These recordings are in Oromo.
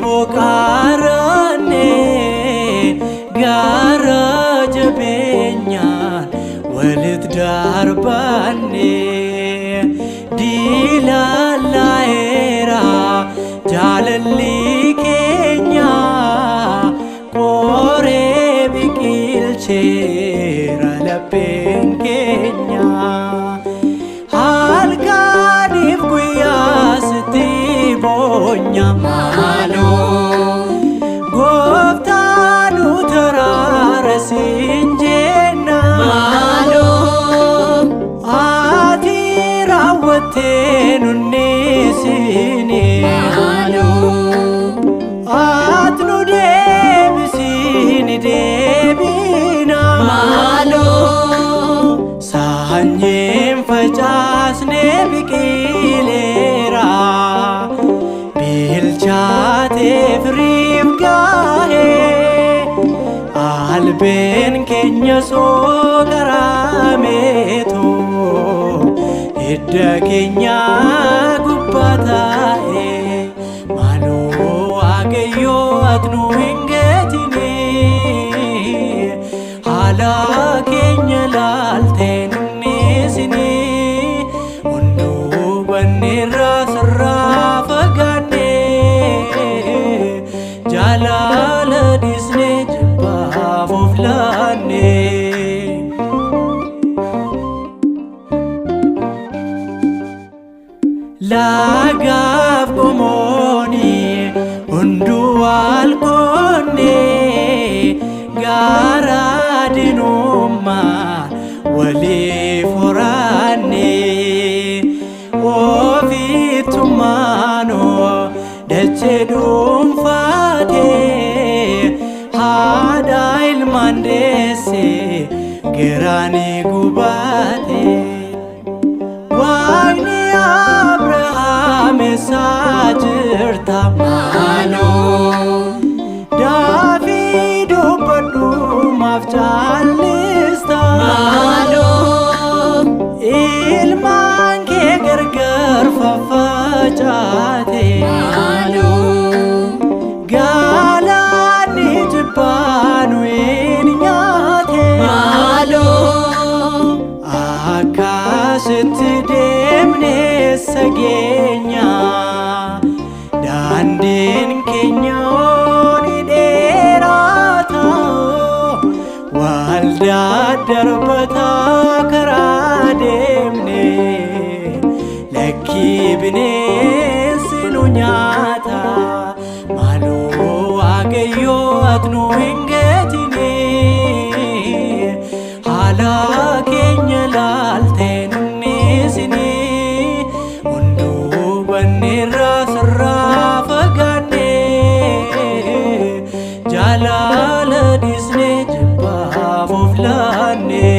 boqaranne gara jabeenyaan walit darbanne dilallaera jaalalli keenya qoree biqilcheera lapheen keenya halkaniif guyyaa sitti bonya maaloo gooftaan nu taraara siin jenna maaloo ati raawwattee nunni siini maaloo ati nu deebisiini deebina maaloo sanyiin facaasne biqileera bilchaatee firiif gaahee albeen keenya soogarameeto hidda keenya gubbaa taa'ee maaloo waaqayyoo ati nu hin geetini haala keenya laaltee nunni sini hunduu banneerraa sirraa fagaanne jaalala dhiisnee jibbaaf of laanne laagaaf qomooni hunduu wal qoonne gaara diinummaa waliif horaanne ofittummaanoo dachee dhuunfaatee haadha ilmaan deesse geraanii gubaate waaqni Abrahaam eessaa jirta maaloo Daawit dubbadhumaaf caalista maaloo ilmaan kee gargar faffacaate maaloo galaanni jibbaanu hin nyaate maaloo akkasitti deemnee sageenya daandiin keenya ni dheerata waldaa darbataa karaa deemne lakkii bineensi nu nyaata maaloo waaqayyoo ati nu hin geetini haala keenya laaltee nunni sini hunduu banneerraa sirraa fagaanne jaalala dhiisnee jibbaaf of laanne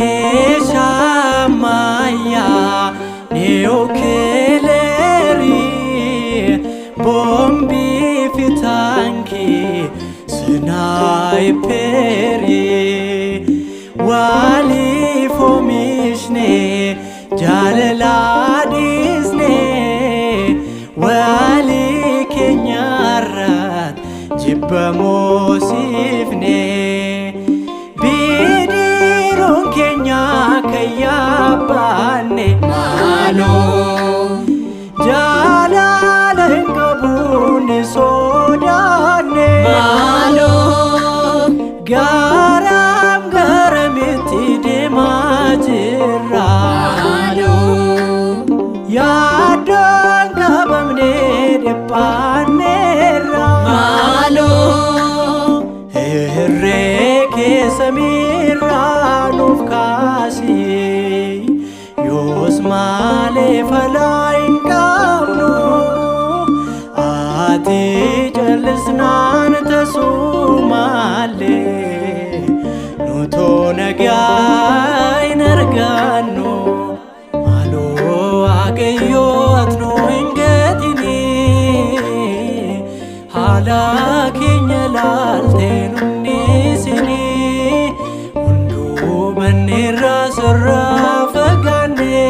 meeshaa ammayyaa niwukileerii boombii fi taankii snaayiperii waliif oomishne jaalala dhiisne walii keenyarratti jibba moosifne bidiruun keenya kan yaabbanne maaloo jaalala hin qabuun sodaanne maaloo garam garamitti deemaa jirra maaloo yaaddoon qabamne dhiphanneerra maaloo hirree keessa miirraa nuuf kaasi yoos maalee falaa hin qabnu ati jallisnaan tasuu maalee nutoo nagaa hin argannu maaloo waaqayyoo ati nu hin geetini haala keenya laaltee nunni sini hunduu banneerraa sirraa fagaanne